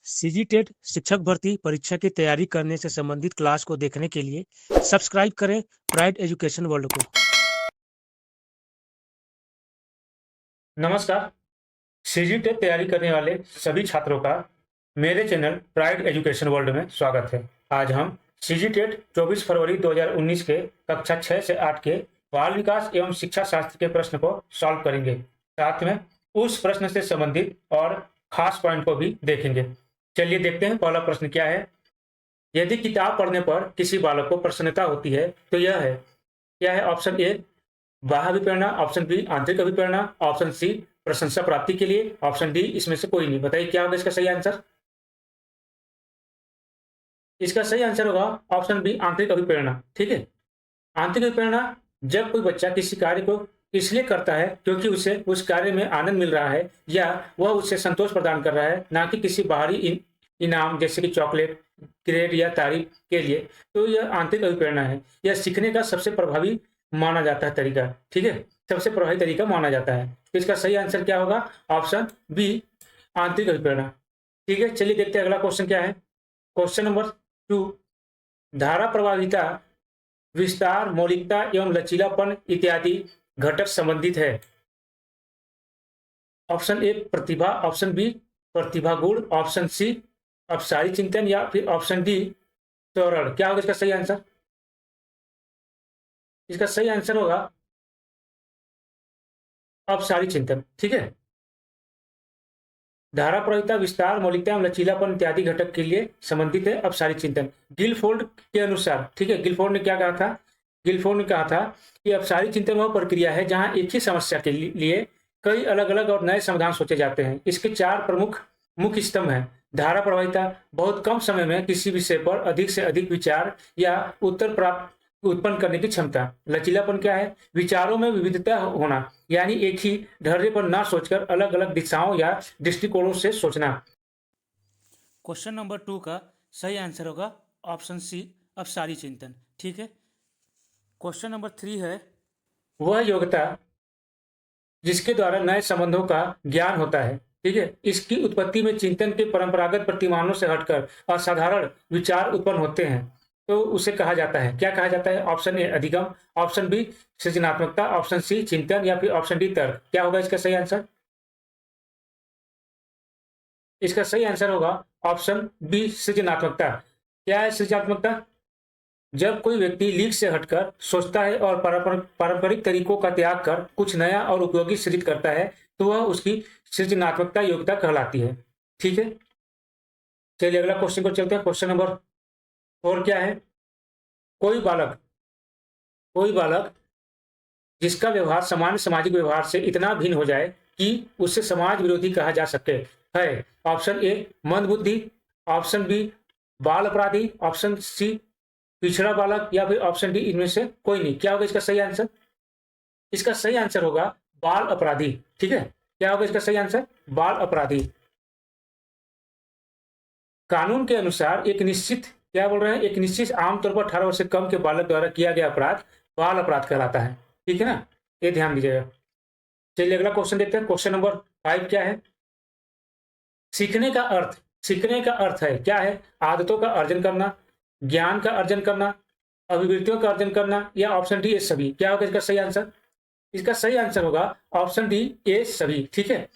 सीजीटेट शिक्षक भर्ती परीक्षा की तैयारी करने से संबंधित क्लास को देखने के लिए सब्सक्राइब करें प्राइड एजुकेशन वर्ल्ड को। नमस्कार। सीजीटेट तैयारी करने वाले सभी छात्रों का मेरे चैनल प्राइड एजुकेशन वर्ल्ड में स्वागत है। आज हम सीजीटेट 24 फरवरी 2019 के कक्षा 6 से 8 के बाल विकास एवं शिक्षा शास्त्र के प्रश्न को सॉल्व करेंगे। साथ में उस प्रश्न से संबंधित और खास पॉइंट को भी देखेंगे। चलिए देखते हैं पहला प्रश्न क्या है। यदि किताब पढ़ने पर किसी बालक को प्रसन्नता होती है तो यह है, क्या है? ऑप्शन ए बाह्य अभिप्रेरणा, ऑप्शन बी आंतरिक अभिप्रेरणा, ऑप्शन सी प्रशंसा प्राप्ति के लिए, ऑप्शन डी इसमें से कोई नहीं। बताइए क्या होगा इसका सही आंसर। इसका सही आंसर होगा ऑप्शन बी आंतरिक अभिप्रेरणा। ठीक है, आंतरिक अभिप्रेरणा जब कोई बच्चा किसी कार्य को इसलिए करता है क्योंकि उसे उस कार्य में आनंद मिल रहा है या वह उससे संतोष प्रदान कर रहा है, ना कि किसी बाहरी इनाम जैसे कि चॉकलेट, ग्रेड या तारीफ के लिए। तो यह आंतरिक अभिप्रेरणा है। यह सीखने का सबसे प्रभावी माना जाता है तरीका। ठीक है, सबसे प्रभावी तरीका माना जाता है। तो इसका सही आंसर क्या होगा? ऑप्शन बी आंतरिक अभिप्रेरणा। ठीक है, चलिए देखते हैं अगला क्वेश्चन क्या है। क्वेश्चन नंबर 2, धारा प्रभाविता, विस्तार, मौलिकता एवं लचीलापन इत्यादि घटक संबंधित है। ऑप्शन ए प्रतिभा, ऑप्शन बी प्रतिभा गुण, ऑप्शन सी अपसारी चिंतन या फिर ऑप्शन डी त्वरण। क्या होगा इसका सही आंसर? इसका सही आंसर होगा अपसारी चिंतन। ठीक है, धारा प्रभाविता, विस्तार, मौलिकता एवं लचीलापन इत्यादि घटक के लिए संबंधित है अपसारी चिंतन। गिलफोर्ड के अनुसार, ठीक है, गिलफोर्ड ने क्या कहा था? गिलफोर्ड ने कहा था कि अपसारी चिंतन वह प्रक्रिया है जहां एक ही समस्या के लिए कई अलग अलग और नए समाधान सोचे जाते हैं। इसके 4 प्रमुख मुख्य स्तंभ हैं। धारा प्रभाविता, बहुत कम समय में किसी विषय पर अधिक से अधिक विचार या उत्तर प्राप्त उत्पन्न करने की क्षमता। लचीलापन क्या है? विचारों में विविधता होना, यानी एक ही ढर्रे पर ना सोचकर अलग अलग दिशाओं या दृष्टिकोणों से सोचना। क्वेश्चन नंबर 2 का सही आंसर होगा ऑप्शन सी अपसारी चिंतन। ठीक है, क्वेश्चन नंबर 3 है, वह योग्यता जिसके द्वारा नए संबंधों का ज्ञान होता है। ठीक है, इसकी उत्पत्ति में चिंतन के परंपरागत प्रतिमानों से हटकर असाधारण विचार उत्पन्न होते हैं, तो उसे कहा जाता है, क्या कहा जाता है? ऑप्शन ए अधिगम, ऑप्शन बी सृजनात्मकता, ऑप्शन सी चिंतन या फिर ऑप्शन डी तर्क। क्या होगा इसका सही आंसर? इसका सही आंसर होगा ऑप्शन बी सृजनात्मकता। क्या है सृजनात्मकता? जब कोई व्यक्ति लीक से हटकर सोचता है और पारंपरिक तरीकों का त्याग कर कुछ नया और उपयोगी सृजित करता है, तो वह उसकी सृजनात्मकता योग्यता कहलाती है। ठीक है, चलिए अगला क्वेश्चन को चलते हैं। क्वेश्चन नंबर 4 क्या है। कोई बालक कोई बालक जिसका व्यवहार सामान्य सामाजिक व्यवहार से इतना भिन्न हो जाए कि उसे समाज विरोधी कहा जा सके है। ऑप्शन ए मंदबुद्धि, ऑप्शन बी बाल अपराधी, ऑप्शन सी पिछड़ा बालक या फिर ऑप्शन डी इनमें से कोई नहीं। क्या होगा इसका सही आंसर? इसका सही आंसर होगा बाल अपराधी। ठीक है, क्या होगा इसका सही आंसर? बाल अपराधी। कानून के अनुसार एक निश्चित, क्या बोल रहे हैं, एक निश्चित आमतौर पर 18 वर्ष से कम के बालक द्वारा किया गया अपराध बाल अपराध कहलाता है। ठीक है ना, ये ध्यान दीजिएगा। चलिए अगला क्वेश्चन देखते हैं। क्वेश्चन नंबर 5 क्या है। सीखने का अर्थ, सीखने का अर्थ है, क्या है? आदतों का अर्जन करना, ज्ञान का अर्जन करना, अभिवृत्तियों का अर्जन करना या ऑप्शन डी ए सभी। क्या होगा इसका सही आंसर? इसका सही आंसर होगा ऑप्शन डी ए सभी। ठीक है,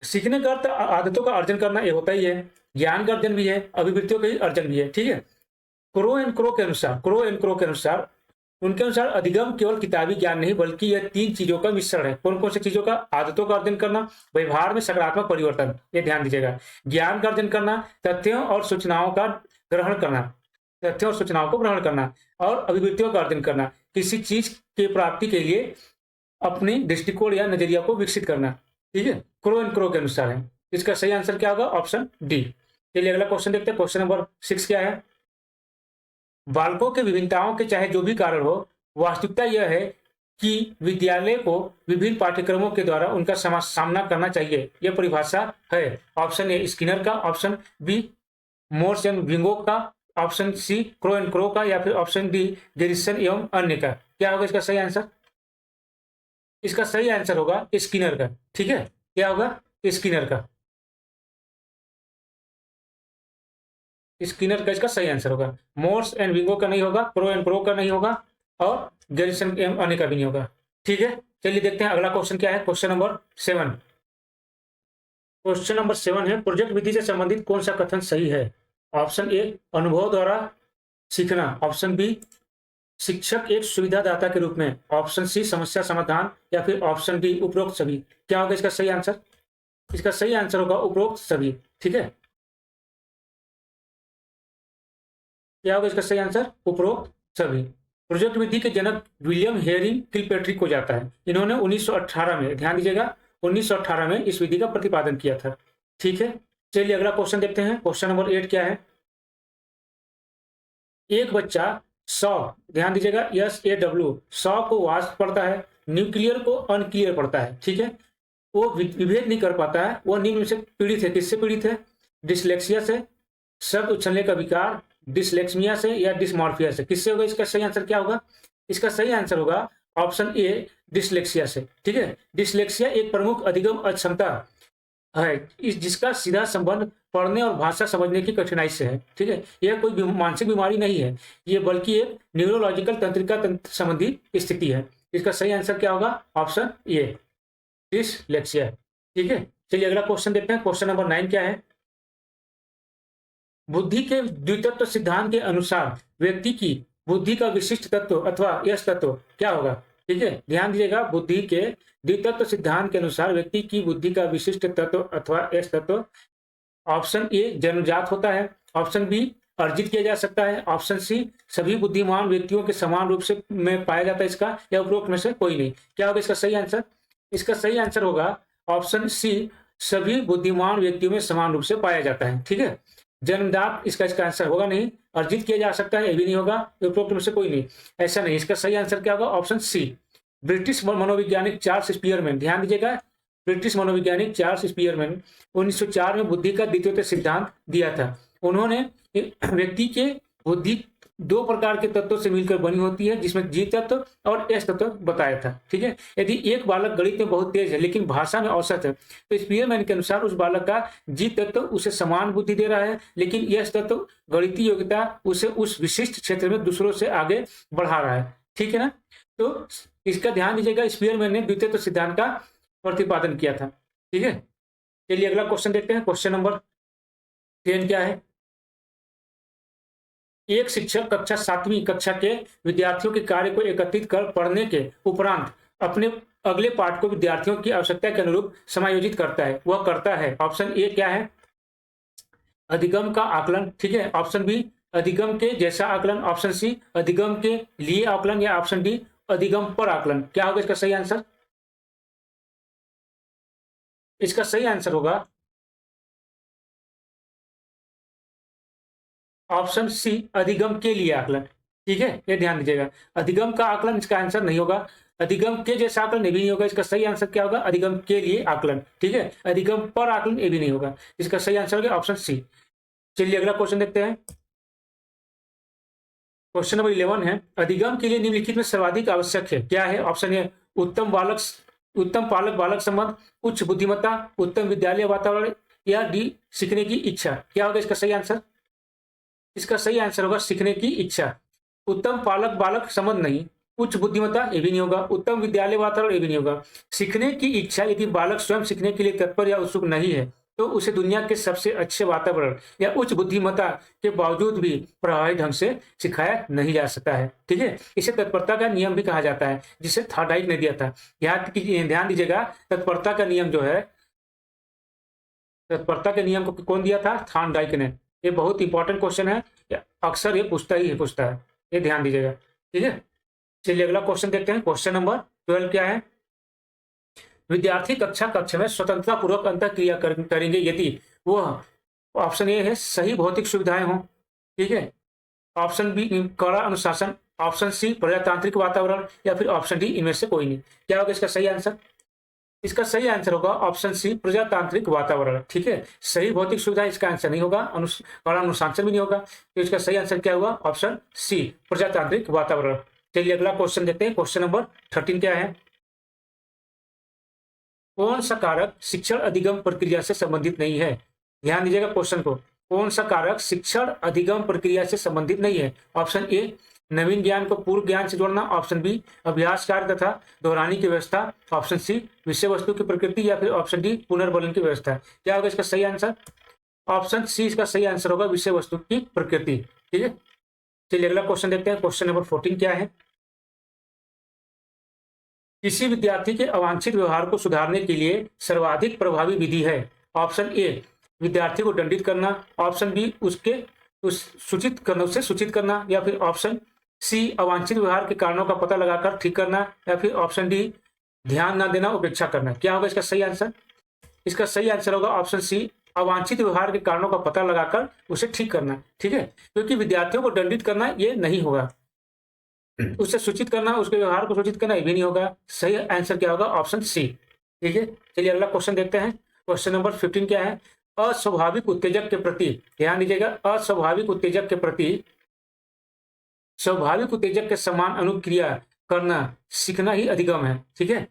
सीखने का अर्थ आदतों का अर्जन करना ये होता ही है, ज्ञान का अर्जन भी है, अभिवृत्तियों का ही अर्जन भी है। ठीक है, क्रो के अनुसार उनके अनुसार अधिगम केवल किताबी ज्ञान नहीं बल्कि यह 3 चीजों का मिश्रण है। कौन कौन सी चीजों का? आदतों का अर्जन करना, व्यवहार में सकारात्मक परिवर्तन, ये ध्यान दीजिएगा, ज्ञान का अर्जन करना, तथ्यों और सूचनाओं का ग्रहण करना, तथ्यों और सूचनाओं को ग्रहण करना, और अभिवृत्तियों का अर्जन करना, किसी चीज की प्राप्ति के लिए अपने दृष्टिकोण या नजरिया को विकसित करना। ठीक है, क्रो के अनुसार है। इसका सही आंसर क्या होगा? Option D. चलिए अगला क्वेश्चन देखते हैं। क्वेश्चन नंबर 6 क्या है। बालकों के विभिन्नताओं के चाहे जो भी कारण हो, वास्तविकता यह है कि विद्यालय को विभिन्न पाठ्यक्रमों के द्वारा उनका सामना करना चाहिए। यह परिभाषा है। ऑप्शन ए स्किनर का, ऑप्शन बी मोर्स एंड विंगो का, ऑप्शन सी क्रो का या फिर ऑप्शन डी जेरिसन एवं अन्य का। क्या होगा इसका सही आंसर? इसका सही आंसर होगा स्किनर का। ठीक है, क्या होगा? स्किनर का। स्किनर का इसका सही आंसर होगा। मोर्स एंड विंगो का नहीं होगा, प्रो एंड प्रो का नहीं होगा, और गैरिसन एम अने का भी नहीं होगा। ठीक है, चलिए देखते हैं अगला क्वेश्चन क्या है। Question number 7। क्वेश्चन नंबर 7 है, प्रोजेक्ट विधि से संबंधित कौन सा कथन सही है? ऑप्शन ए, अनुभव द्वारा सीखना। ऑप्शन बी, शिक्षक एक सुविधादाता के रूप में। ऑप्शन सी, समस्या समाधान, या फिर ऑप्शन डी, उपरोक्त सभी। क्या होगा इसका सही आंसर? इसका सही आंसर होगा उपरोक्त सभी। ठीक है, क्या होगा इसका सही आंसर? उपरोक्त सभी। प्रोजेक्ट विधि के जनक विलियम हेरिंग किलपेट्रिक को जाता है। इन्होंने 1918 में, ध्यान दीजिएगा, 1918 में इस विधि का प्रतिपादन किया था। ठीक है, चलिए अगला क्वेश्चन देखते हैं। क्वेश्चन नंबर 8 क्या है? एक बच्चा 100, ध्यान दीजिएगा, SAW, 100 को वाष्प पढ़ता है, न्यूक्लियर को अनक्लियर पढ़ता है। ठीक है, वो विभेद नहीं कर पाता है। वो निम्न में से पीड़ित है। किससे पीड़ित है? डिसलेक्सिया से, शब्द उछलने का विकार, डिसलेक्सिया से, या डिसमॉर्फिया से। किससे होगा? इसका सही आंसर क्या होगा? इसका सही आंसर होगा ऑप्शन ए, डिसलेक्सिया से। ठीक है, डिसलेक्सिया एक प्रमुख अधिगम अक्षमता है जिसका सीधा संबंध पढ़ने और भाषा समझने की कठिनाई से है। ठीक है, यह कोई मानसिक बीमारी नहीं है, ये बल्कि एक न्यूरोलॉजिकल तंत्रिका तंत्र संबंधी स्थिति है। इसका सही आंसर क्या होगा? Option A, dyslexia. ठीक है, चलिए अगला क्वेश्चन देखते हैं। क्वेश्चन नंबर 9 क्या है? बुद्धि के द्वितत्व सिद्धांत के अनुसार व्यक्ति की बुद्धि का विशिष्ट तत्व अथवा यश तत्व क्या होगा? ठीक है, ध्यान दीजिएगा, बुद्धि के द्वितत्व सिद्धांत के अनुसार व्यक्ति की बुद्धि का विशिष्ट तत्व अथवा यश तत्व। ऑप्शन ए, जन्मजात होता है। ऑप्शन बी, अर्जित किया जा सकता है। ऑप्शन सी, सभी बुद्धिमान व्यक्तियों के समान रूप से में पाया जाता है इसका, या उपरोक्त में से कोई नहीं। क्या होगा इसका सही आंसर? इसका सही आंसर होगा ऑप्शन सी, सभी बुद्धिमान व्यक्तियों में समान रूप से पाया जाता है। ठीक है, जन्मजात इसका आंसर होगा नहीं। अर्जित किया जा सकता है, ये भी नहीं होगा। उपरोक्त में से कोई नहीं, ऐसा नहीं। इसका सही आंसर क्या होगा? ऑप्शन सी, ब्रिटिश मनोवैज्ञानिक चार्ल्स स्पीयरमैन। ध्यान दीजिएगा, ब्रिटिश मनोवैज्ञानिक चार्ल्स स्पीयरमैन 1904 में बुद्धि का द्वितीय सिद्धांत दिया था। उन्होंने व्यक्ति के बुद्धि दो प्रकार के तत्वों से मिलकर बनी होती है, जिसमें जी तत्व और एस तत्व बताया था। ठीक है, यदि एक बालक गणित में बहुत तेज है लेकिन भाषा में औसत है, तो स्पीयरमैन के अनुसार उस बालक का जी तत्व उसे समान बुद्धि दे रहा है, लेकिन यश तत्व गणितीय योग्यता उसे उस विशिष्ट क्षेत्र में दूसरों से आगे बढ़ा रहा है। ठीक है ना, तो इसका ध्यान दीजिएगा, स्पीयरमैन ने द्वितीय सिद्धांत का प्रतिपादन किया था। ठीक है, चलिए अगला क्वेश्चन देखते हैं। क्वेश्चन नंबर 10 क्या है? एक शिक्षक कक्षा 7वीं कक्षा के विद्यार्थियों के कार्य को एकत्रित कर पढ़ने के उपरांत अपने अगले पाठ को विद्यार्थियों की आवश्यकता के अनुरूप समायोजित करता है। वह करता है, ऑप्शन ए क्या है? अधिगम का आकलन। ठीक है, ऑप्शन बी, अधिगम के जैसा आकलन। ऑप्शन सी, अधिगम के लिए आकलन, या ऑप्शन डी, अधिगम पर आकलन। क्या होगा इसका सही आंसर? इसका सही आंसर होगा ऑप्शन सी, अधिगम के लिए आकलन। ठीक है, ये ध्यान दीजिएगा, अधिगम का आकलन इसका आंसर नहीं होगा। अधिगम के जैसा आकलन ये भी नहीं होगा। इसका सही आंसर क्या होगा? अधिगम के लिए आकलन। ठीक है, अधिगम पर आकलन ये भी नहीं होगा। इसका सही आंसर होगा ऑप्शन सी। चलिए अगला क्वेश्चन देखते हैं। क्वेश्चन नंबर 11 है, अधिगम के लिए निम्नलिखित में सर्वाधिक आवश्यक है। क्या है? ऑप्शन ए, उत्तम पालक बालक संबंध, उच्च बुद्धिमत्ता, उत्तम विद्यालय वातावरण, या डी, सीखने की इच्छा। क्या होगा इसका सही आंसर? इसका सही आंसर होगा सीखने की इच्छा। उत्तम पालक बालक संबंध नहीं, उच्च बुद्धिमत्ता ये भी नहीं होगा, उत्तम विद्यालय वातावरण ये भी नहीं होगा। सीखने की इच्छा, यदि बालक स्वयं सीखने के लिए तत्पर या उत्सुक नहीं है तो उसे दुनिया के सबसे अच्छे वातावरण या उच्च बुद्धिमत्ता के बावजूद भी प्रभावी ढंग से सिखाया नहीं जा सकता है। ठीक है, इसे तत्परता का नियम भी कहा जाता है, जिसे थॉर्नडाइक ने दिया था। ध्यान दीजिएगा, तत्परता का नियम जो है, तत्परता के नियम को कौन दिया था? थॉर्नडाइक ने। ये बहुत इंपॉर्टेंट क्वेश्चन है, अक्सर ये पूछता है, ये ध्यान दीजिएगा। ठीक है, चलिए अगला क्वेश्चन देखते हैं। क्वेश्चन नंबर 12 क्या है? विद्यार्थी कक्षा में स्वतंत्रता पूर्वक अंतर क्रिया करेंगे यदि वह, ऑप्शन ए है, सही भौतिक सुविधाएं हों। ठीक है, ऑप्शन बी, कड़ा अनुशासन, ऑप्शन सी, प्रजातांत्रिक वातावरण, या फिर ऑप्शन डी, इनमें से कोई नहीं। क्या होगा इसका सही आंसर? इसका सही आंसर होगा ऑप्शन सी, प्रजातांत्रिक वातावरण। ठीक है, सही भौतिक सुविधा इसका आंसर नहीं होगा, कड़ा अनुशासन भी नहीं होगा। तो इसका सही आंसर क्या होगा? ऑप्शन सी, प्रजातांत्रिक वातावरण। चलिए अगला क्वेश्चन देखते हैं। क्वेश्चन नंबर 13 क्या है? कौन सा कारक शिक्षण अधिगम प्रक्रिया से संबंधित नहीं है? ध्यान दीजिएगा क्वेश्चन को। कौन सा कारक शिक्षण अधिगम प्रक्रिया से संबंधित नहीं है? ऑप्शन ए नवीन ज्ञान को पूर्व ज्ञान से जोड़ना, ऑप्शन बी अभ्यास कार्य तथा दोहराने की व्यवस्था, ऑप्शन सी विषय वस्तु की प्रकृति, या फिर ऑप्शन डी पुनर्बलन की व्यवस्था। क्या होगा इसका सही आंसर? ऑप्शन सी इसका सही आंसर होगा, विषय वस्तु की प्रकृति। ठीक है, चलिए अगला क्वेश्चन देखते हैं। क्वेश्चन नंबर 14 क्या है? किसी विद्यार्थी के अवांछित व्यवहार को सुधारने के लिए सर्वाधिक प्रभावी विधि है? ऑप्शन ए विद्यार्थी को दंडित करना, ऑप्शन बी उसे सूचित करना, या फिर ऑप्शन सी अवांछित व्यवहार के कारणों का पता लगाकर ठीक करना, या फिर ऑप्शन डी ध्यान न देना, उपेक्षा करना। क्या होगा इसका सही आंसर? इसका सही आंसर होगा ऑप्शन सी अवांछित व्यवहार के कारणों का पता लगाकर उसे ठीक करना। ठीक है, क्योंकि विद्यार्थियों को दंडित करना ये नहीं होगा, उसे सूचित करना, उसके व्यवहार को सूचित करना ये भी नहीं होगा। सही आंसर क्या होगा? Option C. ठीक है, चलिए अगला क्वेश्चन देखते हैं। क्वेश्चन नंबर 15 क्या है? अस्वाभाविक उत्तेजक के प्रति, ध्यान दीजिएगा, अस्वाभाविक उत्तेजक के प्रति स्वाभाविक उत्तेजक के समान अनुक्रिया करना सीखना ही अधिगम है। ठीक है,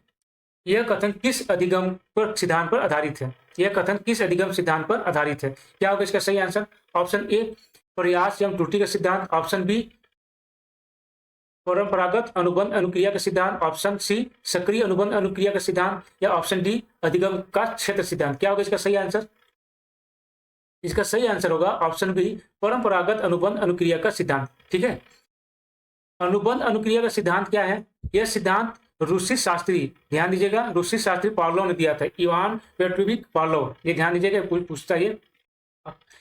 यह कथन किस अधिगम पर सिद्धांत पर आधारित है? यह कथन किस अधिगम सिद्धांत पर आधारित है? क्या होगा इसका सही आंसर? ऑप्शन ए प्रयास एवं त्रुटि का सिद्धांत, ऑप्शन बी परंपरागत अनुबंध अनुक्रिया का सिद्धांत, ऑप्शन सी सक्रिय अनुबंध अनुक्रिया का सिद्धांत, या ऑप्शन डी अधिगम का क्षेत्र सिद्धांत। क्या होगा इसका सही आंसर? इसका सही आंसर होगा ऑप्शन बी परंपरागत अनुबंध अनुक्रिया का सिद्धांत। ठीक है, अनुबंध अनुक्रिया का सिद्धांत क्या है? यह सिद्धांत रूसी शास्त्री, ध्यान दीजिएगा, रूसी शास्त्री पावलोव ने दिया था, इवान पेट्रोविच पावलोव। ये ध्यान दीजिएगा, पूछता है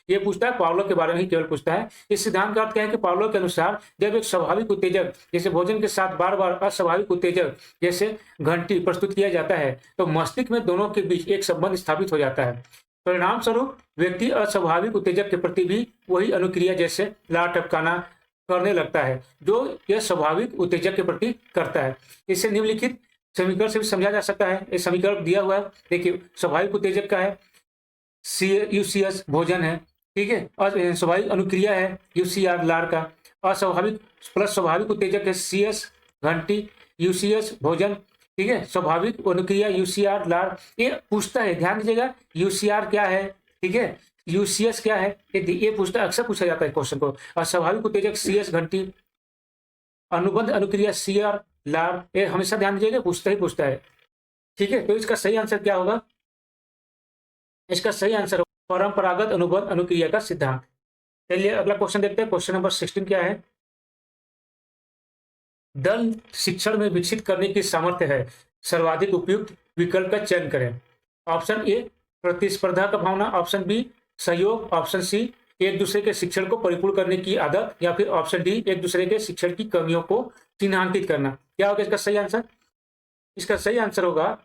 ये पूछता है पावलोव के बारे में ही केवल पूछता है। इस सिद्धांत का अर्थ क्या है कि पावलोव के अनुसार जब एक स्वाभाविक उत्तेजक जैसे भोजन के साथ बार बार अस्वाभाविक उत्तेजक जैसे घंटी प्रस्तुत किया जाता है तो मस्तिष्क में दोनों के बीच एक संबंध स्थापित हो जाता है। परिणाम स्वरूप व्यक्ति अस्वाभाविक उत्तेजक के प्रति भी वही अनुक्रिया जैसे लार टपकाना करने लगता है जो यह स्वाभाविक उत्तेजक के प्रति करता है। इसे निम्नलिखित समीकरण से भी समझा जा सकता है। ये समीकरण दिया हुआ है, देखिए, स्वाभाविक उत्तेजक का है यूसीएस भोजन है, ठीक है, और स्वाभाविक अनुक्रिया है यूसीआर लार का, अस्वाभाविक प्लस स्वाभाविक उत्तेजक है सीएस घंटी, यूसीएस भोजन, ठीक है, स्वाभाविक अनुक्रिया यूसीआर लार। ये पूछता है, ध्यान दीजिएगा, यूसीआर क्या है, ठीक है, यूसीएस क्या है, ये पूछता है, अक्सर पूछा जाता है क्वेश्चन को। और स्वाभाविक उत्तेजक सीएस घंटी, अनुबंध अनुक्रिया सीआर लार, ये हमेशा ध्यान दीजिएगा, पूछता है। ठीक है, तो इसका सही आंसर क्या होगा? इसका सही आंसर परंपरागत अनुबंध अनुक्रिया का सिद्धांत। चलिए अगला क्वेश्चन देखते हैं। क्वेश्चन नंबर 16 क्या है? दल शिक्षण में विकसित करने की सामर्थ्य है, सर्वाधिक उपयुक्त विकल्प का चयन करें। ऑप्शन ए प्रतिस्पर्धा का भावना, ऑप्शन बी सहयोग, ऑप्शन सी एक दूसरे के शिक्षण को परिपूर्ण करने की आदत, या फिर ऑप्शन डी एक दूसरे के शिक्षण की कमियों को चिन्हांकित करना। क्या होगा इसका सही आंसर? इसका सही आंसर होगा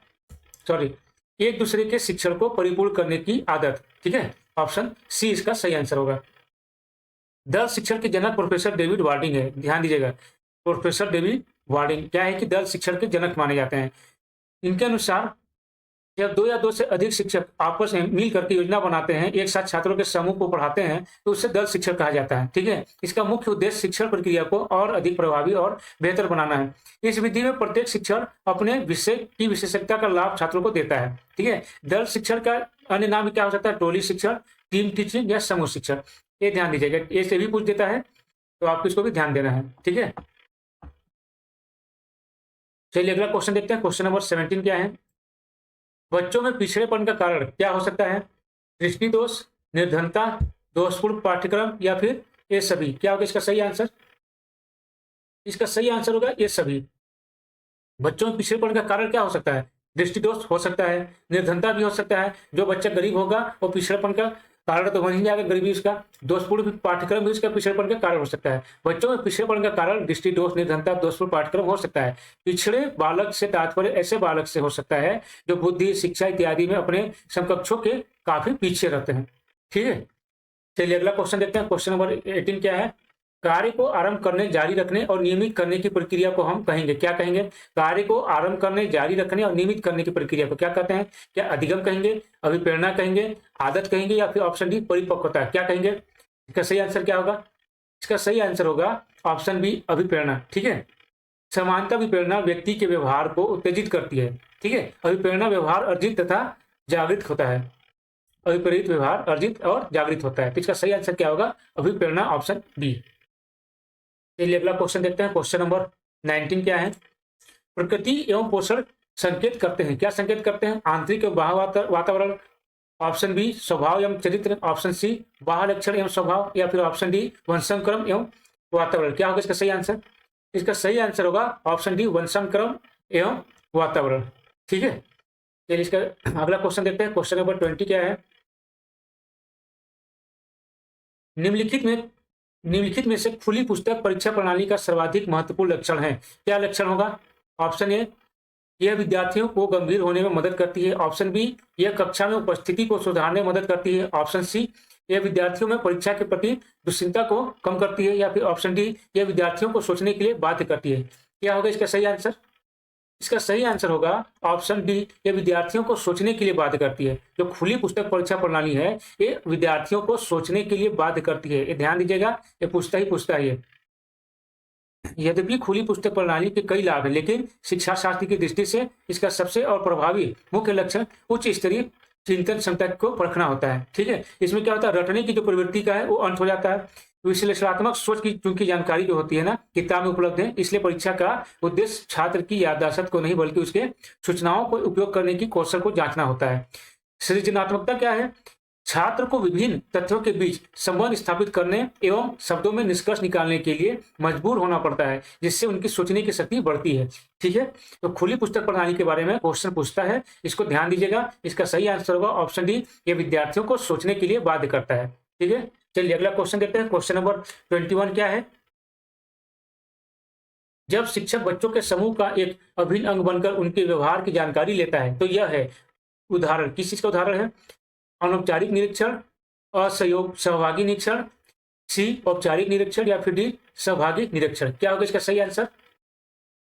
एक दूसरे के शिक्षण को परिपूर्ण करने की आदत। ठीक है, ऑप्शन सी इसका सही आंसर होगा। दल शिक्षण के जनक प्रोफेसर डेविड वार्डिंग है, ध्यान दीजिएगा, प्रोफेसर डेविड वार्डिंग क्या है कि दल शिक्षण के जनक माने जाते हैं। इनके अनुसार जब दो या दो से अधिक शिक्षक आपस में मिल करके योजना बनाते हैं, एक साथ छात्रों के समूह को पढ़ाते हैं, तो उससे दल शिक्षण कहा जाता है। ठीक है, इसका मुख्य उद्देश्य शिक्षण प्रक्रिया को और अधिक प्रभावी और बेहतर बनाना है। इस विधि में प्रत्येक शिक्षण अपने विषय की विशेषज्ञता का लाभ छात्रों को देता है। ठीक है, दल शिक्षण का अन्य नाम क्या हो सकता है? टोली शिक्षण, टीम टीचिंग या समूह शिक्षण। ये ध्यान दीजिएगा, ये से भी पूछ देता है, तो आपको इसको भी ध्यान देना है। ठीक है, चलिए अगला क्वेश्चन देखते हैं। क्वेश्चन नंबर 17 क्या है? बच्चों में पिछड़ेपन का कारण क्या हो सकता है? दृष्टि दोष, निर्धनता, दोषपूर्ण पाठ्यक्रम, या फिर ये सभी। क्या होगा इसका सही आंसर? इसका सही आंसर होगा ये सभी। बच्चों में पिछड़ेपन का कारण क्या हो सकता है? दृष्टि दोष हो सकता है, निर्धनता भी हो सकता है, जो बच्चा गरीब होगा वो पिछड़ेपन का कारण तो बन ही जाएगा, गरीबी उसका। दोषपूर्ण पाठ्यक्रम भी उसका पिछड़ेपन का कारण हो सकता है। बच्चों में पिछड़ेपन का कारण दृष्टि दोष, निर्धनता, दोषपूर्ण पाठ्यक्रम हो सकता है। पिछड़े बालक से तात्पर्य ऐसे बालक से हो सकता है जो बुद्धि, शिक्षा इत्यादि में अपने समकक्षों के काफी पीछे रहते हैं। ठीक है, चलिए अगला क्वेश्चन देखते हैं। क्वेश्चन नंबर 18 क्या है? कार्य को आरंभ करने, जारी रखने और नियमित करने की प्रक्रिया को हम कहेंगे, क्या कहेंगे? कार्य को आरंभ करने, जारी रखने और नियमित करने की प्रक्रिया को क्या कहते हैं? क्या अधिगम कहेंगे, अभिप्रेरणा कहेंगे, आदत कहेंगे, या फिर ऑप्शन डी परिपक्वता, क्या कहेंगे? इसका सही आंसर क्या होगा? इसका सही आंसर होगा ऑप्शन बी अभिप्रेरणा। ठीक है, समानता अभिप्रेरणा व्यक्ति के व्यवहार को उत्तेजित करती है। ठीक है, अभिप्रेरणा व्यवहार अर्जित तथा जागृत होता है। अभिप्रेरित व्यवहार अर्जित और जागृत होता है। तो इसका सही आंसर क्या होगा? अभिप्रेरणा, ऑप्शन बी। चलिए अगला क्वेश्चन देखते हैं। क्वेश्चन नंबर 19 क्या है? प्रकृति एवं पोषण संकेत करते हैं। क्या संकेत करते हैं? आंतरिक एवं बाह्य वातावरण, ऑप्शन बी स्वभाव एवं चरित्र, ऑप्शन सी बाह्य लक्षण एवं स्वभाव, या फिर ऑप्शन डी वंशानुक्रम एवं वातावरण। क्या होगा इसका सही आंसर? इसका सही आंसर होगा ऑप्शन डी वंशानुक्रम एवं वातावरण। ठीक है, चलिए इसका अगला क्वेश्चन देखते हैं। क्वेश्चन नंबर 20 क्या है? निम्नलिखित में से खुली पुस्तक परीक्षा प्रणाली का सर्वाधिक महत्वपूर्ण लक्षण है। क्या लक्षण होगा? ऑप्शन ए, यह विद्यार्थियों को गंभीर होने में मदद करती है। ऑप्शन बी, यह कक्षा में उपस्थिति को सुधारने में मदद करती है। ऑप्शन सी, यह विद्यार्थियों में परीक्षा के प्रति दुश्चिंता को कम करती है। या फिर ऑप्शन डी, यह विद्यार्थियों को सोचने के लिए बाध्य करती है। क्या होगा इसका सही आंसर? इसका सही आंसर होगा ऑप्शन डी, यह विद्यार्थियों को सोचने के लिए बाध्य करती है। जो खुली पुस्तक परीक्षा प्रणाली है ये विद्यार्थियों को सोचने के लिए बाध्य करती है। ये ध्यान दीजिएगा, ये पूछता ही है। यद्यपि खुली पुस्तक प्रणाली के कई लाभ हैं, लेकिन शिक्षा शास्त्र की दृष्टि से इसका सबसे और प्रभावी मुख्य लक्षण उच्च स्तरीय चिंतन क्षमता को परखना होता है। ठीक है, इसमें क्या होता है? रटने की जो प्रवृत्ति का है वो अंत हो जाता है। विश्लेषणात्मक सोच की चूंकि जानकारी जो होती है ना किताब में उपलब्ध है, इसलिए परीक्षा का उद्देश्य छात्र की याददाश्त को नहीं बल्कि उसके सूचनाओं को उपयोग करने की कौशल को जांचना होता है। सृजनात्मकता क्या है? छात्र को विभिन्न तथ्यों के बीच संबंध स्थापित करने एवं शब्दों में निष्कर्ष निकालने के लिए मजबूर होना पड़ता है, जिससे उनकी सोचने की शक्ति बढ़ती है। ठीक है, तो खुली पुस्तक प्रणाली के बारे में क्वेश्चन पूछता है, इसको ध्यान दीजिएगा। इसका सही आंसर होगा ऑप्शन डी, ये विद्यार्थियों को सोचने के लिए बाध्य करता है। ठीक है, चलिए अगला क्वेश्चन देखते हैं। क्वेश्चन नंबर 21 क्या है? जब शिक्षक बच्चों के समूह का एक अभिन्न अंग बनकर उनके व्यवहार की जानकारी लेता है तो यह है। उदाहरण, किस चीज का उदाहरण है? अनौपचारिक निरीक्षण, असहयोग सहभागी निरीक्षण, सी औपचारिक निरीक्षण, या फिर डी सहभागी निरीक्षण। क्या होगा इसका सही आंसर?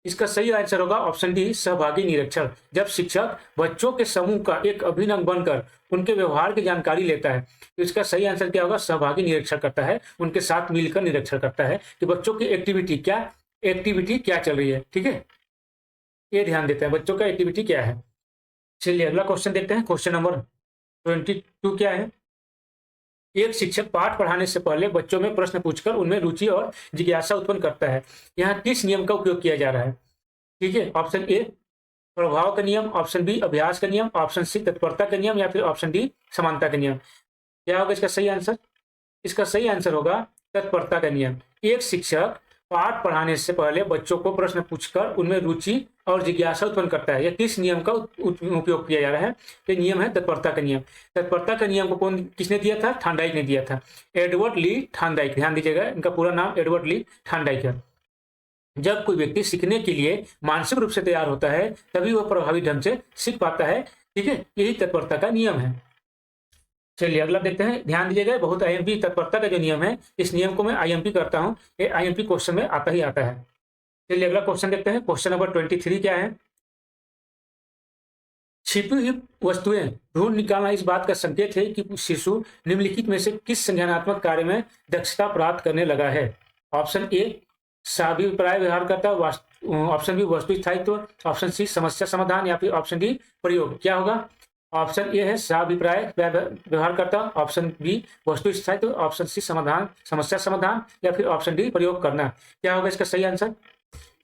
इसका सही आंसर होगा ऑप्शन डी सहभागी निरीक्षण। जब शिक्षक बच्चों के समूह का एक अभिन्न अंग बनकर उनके व्यवहार की जानकारी लेता है तो इसका सही आंसर क्या होगा? सहभागी निरीक्षण करता है, उनके साथ मिलकर निरीक्षण करता है कि बच्चों की एक्टिविटी क्या चल रही है। ठीक है, ये ध्यान देते हैं बच्चों का एक्टिविटी क्या है। चलिए अगला क्वेश्चन देखते हैं। क्वेश्चन नंबर 22 क्या है? एक शिक्षक पाठ पढ़ाने से पहले बच्चों में प्रश्न पूछकर उनमें रुचि और जिज्ञासा उत्पन्न करता है। यहाँ किस नियम का उपयोग किया जा रहा है? ठीक है, ऑप्शन ए प्रभाव का नियम, ऑप्शन बी अभ्यास का नियम, ऑप्शन सी तत्परता का नियम, या फिर ऑप्शन डी समानता का नियम। क्या होगा इसका सही आंसर? इसका सही आंसर होगा तत्परता का नियम। एक शिक्षक पाठ पढ़ाने से पहले बच्चों को प्रश्न पूछकर उनमें रुचि और जिज्ञासा उत्पन्न करता है। यह किस नियम का उपयोग किया जा रहा है? ये नियम है तत्परता का नियम। तत्परता का नियम को किसने दिया था? थांडाइक ने दिया था, एडवर्ड ली थांडाइक। ध्यान दीजिएगा, इनका पूरा नाम एडवर्ड ली थांडाइक है। जब कोई व्यक्ति सीखने के लिए मानसिक रूप से तैयार होता है तभी वह प्रभावी ढंग से सीख पाता है। ठीक है, यही तत्परता का नियम है। चलिए अगला देखते हैं, ध्यान दीजिएगा, बहुत आईएमपी तत्परता का जो नियम है इस नियम को मैं आईएमपी करता हूं, ये आईएमपी क्वेश्चन में आता ही आता है। चलिए अगला क्वेश्चन देखते हैं। क्वेश्चन नंबर 23 क्या है? छिपी हुई वस्तुएं ढूंढ निकालना इस बात का संकेत है कि शिशु निम्नलिखित में से किस संज्ञानात्मक कार्य में दक्षता प्राप्त करने लगा है? ऑप्शन ए साभिप्राय व्यवहार करता, ऑप्शन बी वस्तु स्थायित्व, ऑप्शन सी समस्या समाधान, या फिर ऑप्शन डी प्रयोग। क्या होगा? ऑप्शन ए है साभिप्राय व्यवहार करता, ऑप्शन बी वस्तु स्थायित्व, ऑप्शन सी समस्या समाधान, या फिर ऑप्शन डी प्रयोग करना। क्या होगा इसका सही आंसर?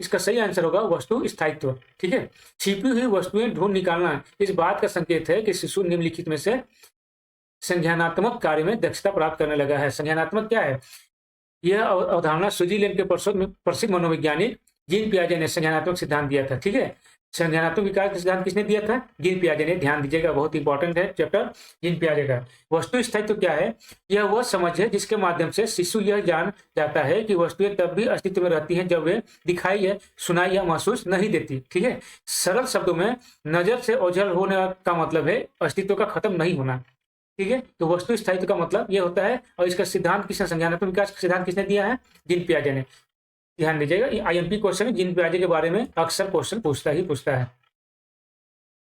इसका सही आंसर होगा वस्तु स्थायित्व। ठीक है, छिपी हुई वस्तुएं ढूंढ निकालना इस बात का संकेत है कि शिशु निम्नलिखित में से संज्ञानात्मक कार्य में दक्षता प्राप्त करने लगा है। संज्ञानात्मक क्या है? यह अवधारणा स्विट्जरलैंड के प्रसिद्ध मनोवैज्ञानिक जीन पियाजे ने संज्ञानात्मक सिद्धांत दिया था। ठीक है, संज्ञानात्मक विकास का सिद्धांत किसने दिया था? जीन पियाजे ने। ध्यान दीजिएगा, बहुत इंपॉर्टेंट है चैप्टर जीन पियाजे का। वस्तु स्थायित्व क्या है? यह वह समझ है जिसके माध्यम से शिशु यह जान जाता है कि वस्तुएं तब भी अस्तित्व में रहती हैं जब वे दिखाई या सुनाई या महसूस नहीं देती। ठीक है, सरल शब्दों में नजर से ओझल होने का मतलब है अस्तित्व का खत्म नहीं होना। ठीक है, तो वस्तु स्थायित्व का मतलब यह होता है, और इसका सिद्धांत किसने, संज्ञानात्मक विकास का सिद्धांत किसने दिया है? जीन पियाजे ने। ध्यान दीजिएगा, आईएमपी क्वेश्चन है, जीन पियाजे के बारे में अक्सर क्वेश्चन पूछता है।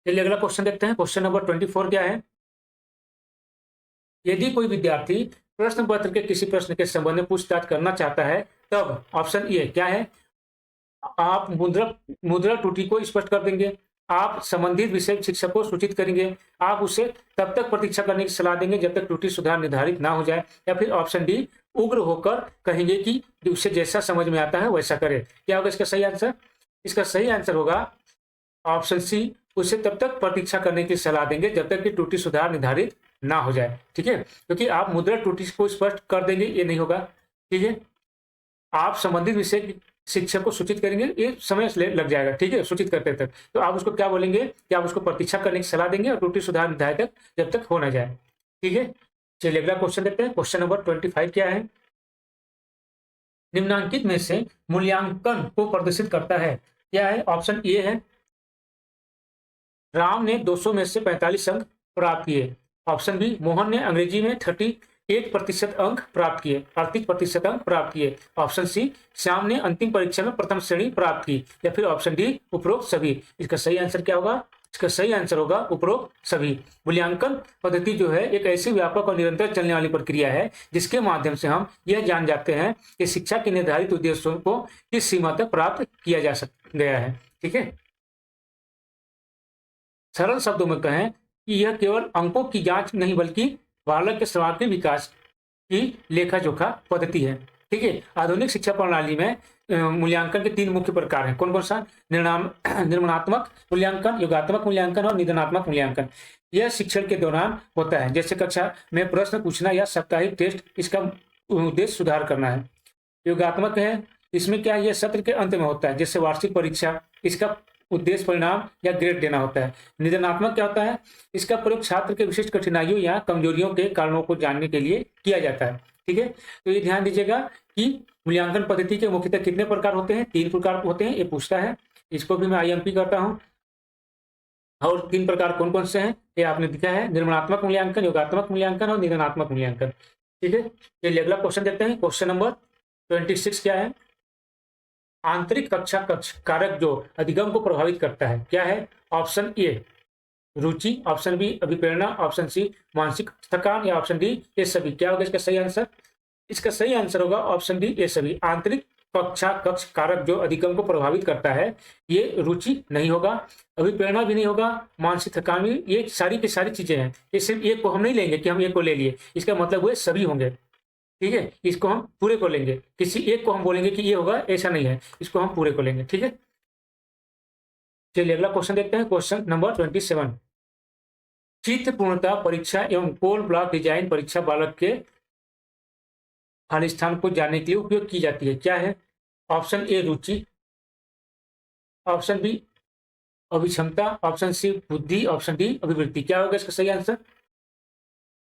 चलिए अगला क्वेश्चन देखते हैं। क्वेश्चन नंबर 24 क्या है? यदि कोई विद्यार्थी प्रश्न पत्र के किसी प्रश्न के संबंध में पूछताछ करना चाहता है तब ऑप्शन ए क्या है? आप मुद्रा त्रुटि को स्पष्ट कर देंगे, आप संबंधित विषय शिक्षक को सूचित करेंगे। आप उसे तब तक प्रतीक्षा करने की सलाह देंगे जब तक त्रुटि सुधार निर्धारित ना हो जाए। या फिर ऑप्शन डी, उग्र होकर कहेंगे कि उसे जैसा समझ में आता है वैसा करे। क्या होगा इसका सही आंसर? इसका सही आंसर होगा ऑप्शन सी, उसे तब तक प्रतीक्षा करने की सलाह देंगे जब तक कि त्रुटि सुधार निर्धारित ना हो जाए। ठीक है, क्योंकि आप मुद्रा त्रुटि को स्पष्ट कर देंगे ये नहीं होगा। ठीक है, आप संबंधित विषय शिक्षक को सूचित करेंगे, ये समय लग जाएगा। ठीक है, सूचित करते तक तो आप उसको क्या बोलेंगे कि आप उसको प्रतीक्षा करने की सलाह देंगे और त्रुटि सुधार निर्धारित तक जब तक हो ना जाए। ठीक है, चलिए अगला क्वेश्चन देखते हैं। क्वेश्चन नंबर 25 क्या है? निम्नांकित में से मूल्यांकन को प्रदर्शित करता है। क्या है? ऑप्शन ए है, राम ने 200 में से 45 अंक प्राप्त किए। ऑप्शन बी, मोहन ने अंग्रेजी में 38% अंक प्राप्त किए, 38% अंक प्राप्त किए। ऑप्शन सी, श्याम ने अंतिम परीक्षा में प्रथम श्रेणी प्राप्त की। या फिर ऑप्शन डी, उपरोक्त सभी। इसका सही आंसर क्या होगा? इसका सही आंसर होगा उपरोक्त सभी। मूल्यांकन पद्धति जो है एक ऐसी व्यापक और निरंतर चलने वाली प्रक्रिया है जिसके माध्यम से हम यह जान जाते हैं कि शिक्षा के निर्धारित उद्देश्यों को किस सीमा तक प्राप्त किया जा गया है। ठीक है, सरल शब्दों में कहें कि यह केवल अंकों की जांच नहीं बल्कि बालक के सर्वांगीण विकास की लेखा जोखा पद्धति है। ठीक है, आधुनिक शिक्षा प्रणाली में मूल्यांकन के 3 मुख्य प्रकार हैं। कौन कौन सा? निर्माणात्मक मूल्यांकन, योगात्मक मूल्यांकन और निदानात्मक मूल्यांकन। यह शिक्षण के दौरान होता है, जैसे कक्षा में प्रश्न पूछना या साप्ताहिक टेस्ट। इसका उद्देश्य सुधार करना है। योगात्मक है, इसमें क्या है, यह सत्र के अंत में होता है, जैसे वार्षिक परीक्षा। इसका उद्देश्य परिणाम या ग्रेड देना होता है। निदानात्मक क्या होता है? इसका प्रयोग छात्र के विशिष्ट कठिनाइयों या कमजोरियों के कारणों को जानने के लिए किया जाता है। ठीक है, तो ये ध्यान दीजिएगा कि मूल्यांकन पद्धति के मुख्यतः कितने प्रकार होते हैं? 3 प्रकार होते हैं, ये पूछता है। इसको भी मैं IMP करता हूं। और 3 प्रकार कौन कौन से हैं ये आपने दिखा है, निर्माणात्मक मूल्यांकन, योगात्मक मूल्यांकन और निदानात्मक मूल्यांकन। ठीक है, चलिए अगला क्वेश्चन देखते हैं। क्वेश्चन नंबर 26 क्या है? आंतरिक कक्षा कक्ष कारक जो अधिगम को प्रभावित करता है, क्या है? ऑप्शन ए, रुचि। ऑप्शन बी, अभिप्रेरणा। ऑप्शन सी, मानसिक थकान। या ऑप्शन डी, ये सभी। क्या होगा इसका सही आंसर? इसका सही आंसर होगा ऑप्शन डी, ये सभी। आंतरिक कक्षा कक्ष कारक जो अधिगम को प्रभावित करता है, ये रुचि नहीं होगा, अभिप्रेरणा भी नहीं होगा, मानसिक थकान भी। ये सारी की सारी चीजें हैं। ये सिर्फ एक को हम नहीं लेंगे कि हम एक को ले लिए, इसका मतलब हुए सभी होंगे। ठीक है, इसको हम पूरे को लेंगे, किसी एक को हम बोलेंगे कि ये होगा, ऐसा नहीं है, इसको हम पूरे को लेंगे। ठीक है, चलिए अगला क्वेश्चन देखते हैं। क्वेश्चन नंबर 27, चित्र पूर्णता परीक्षा एवं कोल ब्लॉक डिजाइन परीक्षा बालक के खाली स्थान को जानने के लिए उपयोग की जाती है। क्या है? ऑप्शन ए, रुचि। ऑप्शन बी, अभिक्षमता। ऑप्शन सी, बुद्धि। ऑप्शन डी, अभिवृत्ति। क्या होगा इसका सही आंसर?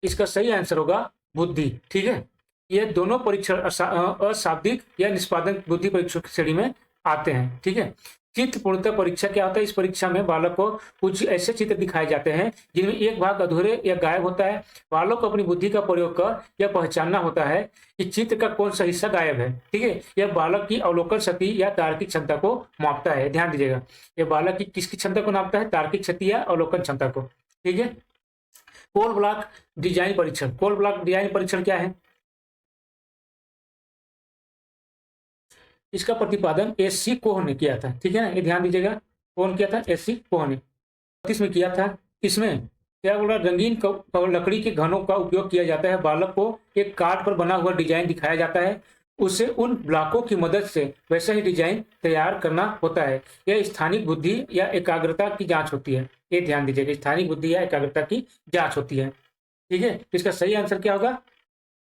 इसका सही आंसर होगा बुद्धि। ठीक है, ये दोनों परीक्षण अशाब्दिक या निष्पादन बुद्धि परीक्षण की श्रेणी में आते हैं। ठीक है, चित्र पूर्णता परीक्षा क्या होता है? इस परीक्षा में बालक को कुछ ऐसे चित्र दिखाए जाते हैं जिनमें एक भाग अधूरे या गायब होता है। बालक को अपनी बुद्धि का प्रयोग कर यह पहचानना होता है कि चित्र का कौन सा हिस्सा गायब है। ठीक है, यह बालक की अवलोकन शक्ति या तार्किक क्षमता को मापता है। ध्यान दीजिएगा, यह बालक की किसकी क्षमता को नापता है? तार्किक शक्ति या अवलोकन क्षमता को। ठीक है, कोल ब्लॉक डिजाइन परीक्षण। कोल ब्लॉक डिजाइन परीक्षण क्या है? इसका प्रतिपादन SC कोह ने किया था। ठीक है ना, ये ध्यान दीजिएगा, कौन किया था? SC कोह ने। इसमें किया था। इसमें क्या बोला? रंगीन लकड़ी के घनों का उपयोग किया जाता है। बालक को एक कार्ड पर बना हुआ डिजाइन दिखाया जाता है, उसे उन ब्लॉकों की मदद से वैसा ही डिजाइन तैयार करना होता है। यह स्थानिक बुद्धि या एकाग्रता की जांच होती है। ये ध्यान दीजिएगा, स्थानिक बुद्धि या एकाग्रता की जांच होती है। ठीक है, इसका सही आंसर क्या होगा?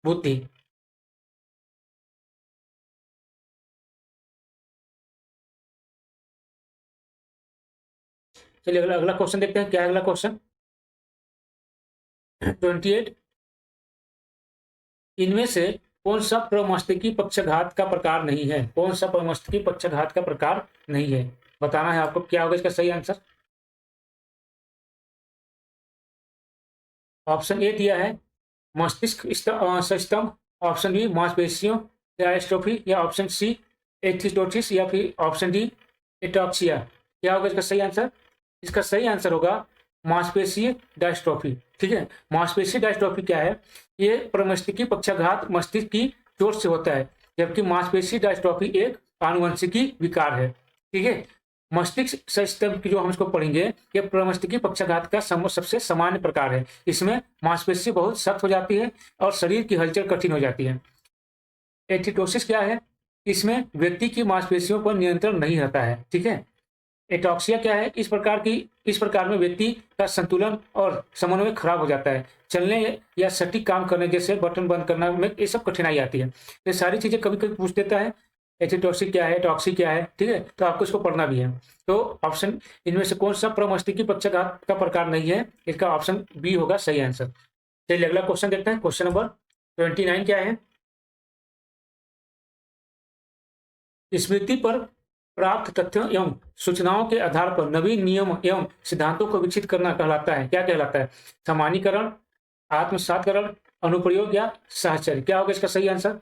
बुद्धि। चलिए अगला अगला क्वेश्चन देखते हैं। क्या है अगला क्वेश्चन? 28, इनमें से कौन सा प्रमस्तिष्की पक्षघात का प्रकार नहीं है? कौन सा प्रमस्तिष्की पक्षघात का प्रकार नहीं है, बताना है आपको। क्या होगा इसका सही आंसर? ऑप्शन ए दिया है, मस्तिष्क स्तंभ। ऑप्शन बी, मांसपेशियों डायस्ट्रोफी। या ऑप्शन सी, एथिटोसिस। या फिर ऑप्शन डी, एटॉक्सिया। क्या होगा इसका सही आंसर? इसका सही आंसर होगा मांसपेशीय डायस्ट्रोफी। ठीक है, मांसपेशीय डायस्ट्रोफी क्या है? ये प्रमस्तिष्की पक्षाघात मस्तिष्क की चोट से होता है, जबकि मांसपेशीय डायस्ट्रोफी एक आनुवंशिकी विकार है। ठीक है, मस्तिष्क सिस्टम की जो हम इसको पढ़ेंगे, ये प्रमस्तिष्की पक्षाघात का सबसे सामान्य प्रकार है। इसमें मांसपेशी बहुत सख्त हो जाती है और शरीर की हलचल कठिन हो जाती है। एथिटोसिस क्या है? इसमें व्यक्ति की मांसपेशियों पर नियंत्रण नहीं रहता है, ठीक है। एटॉक्सिया क्या है? इस प्रकार में व्यक्ति का संतुलन और समन्वय खराब हो जाता है। चलने या सटीक काम करने जैसे बटन बंद करना में ये सब कठिनाई आती है। ये सारी चीजें कभी कभी पूछ देता है। एथिटोसिस क्या है, एटॉक्सी क्या है, ठीक है, तो आपको इसको पढ़ना भी है। तो ऑप्शन इनमें से कौन सा प्रमस्तिष्की पक्षाघात का प्रकार नहीं है? इसका ऑप्शन बी होगा सही आंसर। चलिए अगला क्वेश्चन देखते हैं। क्वेश्चन नंबर 29 क्या है? स्मृति पर प्राप्त तथ्यों एवं सूचनाओं के आधार पर नवीन नियम एवं सिद्धांतों को विकसित करना कहलाता है, क्या कहलाता है? सामान्यीकरण, आत्मसातकरण, अनुप्रयोग या साहचर्य। क्या होगा इसका सही आंसर?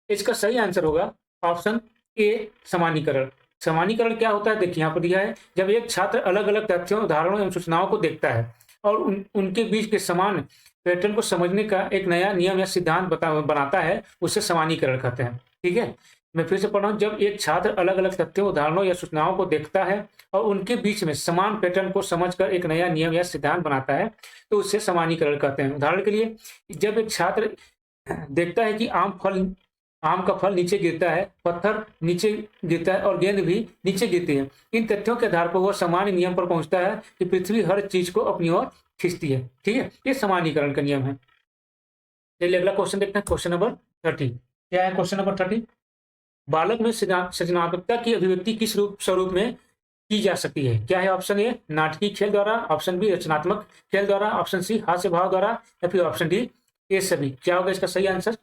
इसका सही आंसर होगा ऑप्शन ए, सामान्यीकरण। सामान्यीकरण क्या होता है? देखिए यहाँ पर दिया है, जब एक छात्र अलग अलग तथ्यों, उदाहरणों एवं सूचनाओं को देखता है और उनके बीच के समान पैटर्न को समझने का एक नया नियम या सिद्धांत बनाता है, उसे सामान्यीकरण कहते हैं, ठीक है। मैं फिर से पढ़ रहा हूँ, जब एक छात्र अलग अलग तथ्यों, उदाहरणों या सूचनाओं को देखता है और उनके बीच में समान पैटर्न को समझकर एक नया नियम या सिद्धांत बनाता है, तो उसे सामान्यीकरण कहते हैं। उदाहरण के लिए, जब एक छात्र देखता है कि आम का फल नीचे गिरता है, पत्थर नीचे गिरता है और गेंद भी नीचे गिरती है, इन तथ्यों के आधार पर वह सामान्य नियम पर पहुंचता है कि पृथ्वी हर चीज को अपनी ओर खींचती है, ठीक है। ये सामान्यीकरण का नियम है। चलिए अगला क्वेश्चन देखते हैं। क्वेश्चन नंबर 30 क्या है? क्वेश्चन नंबर 30, बालक में सृजनात्मकता की अभिव्यक्ति किस स्वरूप में की जा सकती है? क्या है? ऑप्शन ए, नाटकीय खेल द्वारा, ऑप्शन बी, रचनात्मक खेल द्वारा, ऑप्शन सी, हास्य भाव द्वारा, या फिर ऑप्शन डी, ये सभी। क्या होगा इसका सही आंसर?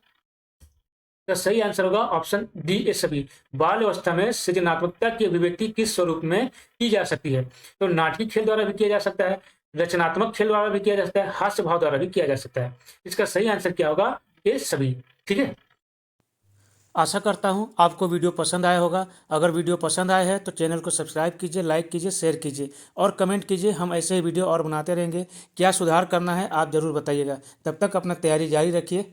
तो सही आंसर होगा ऑप्शन डी, ये सभी। बाल अवस्था में सृजनात्मकता की अभिव्यक्ति किस स्वरूप में की जा सकती है? तो नाटकीय खेल द्वारा भी किया जा सकता है, रचनात्मक खेल द्वारा भी किया जा सकता है, हास्य भाव द्वारा भी किया जा सकता है। इसका सही आंसर क्या होगा? ये सभी, ठीक है। आशा करता हूँ आपको वीडियो पसंद आया होगा। अगर वीडियो पसंद आया है तो चैनल को सब्सक्राइब कीजिए, लाइक कीजिए, शेयर कीजिए और कमेंट कीजिए। हम ऐसे ही वीडियो और बनाते रहेंगे। क्या सुधार करना है आप ज़रूर बताइएगा। तब तक अपना तैयारी जारी रखिए।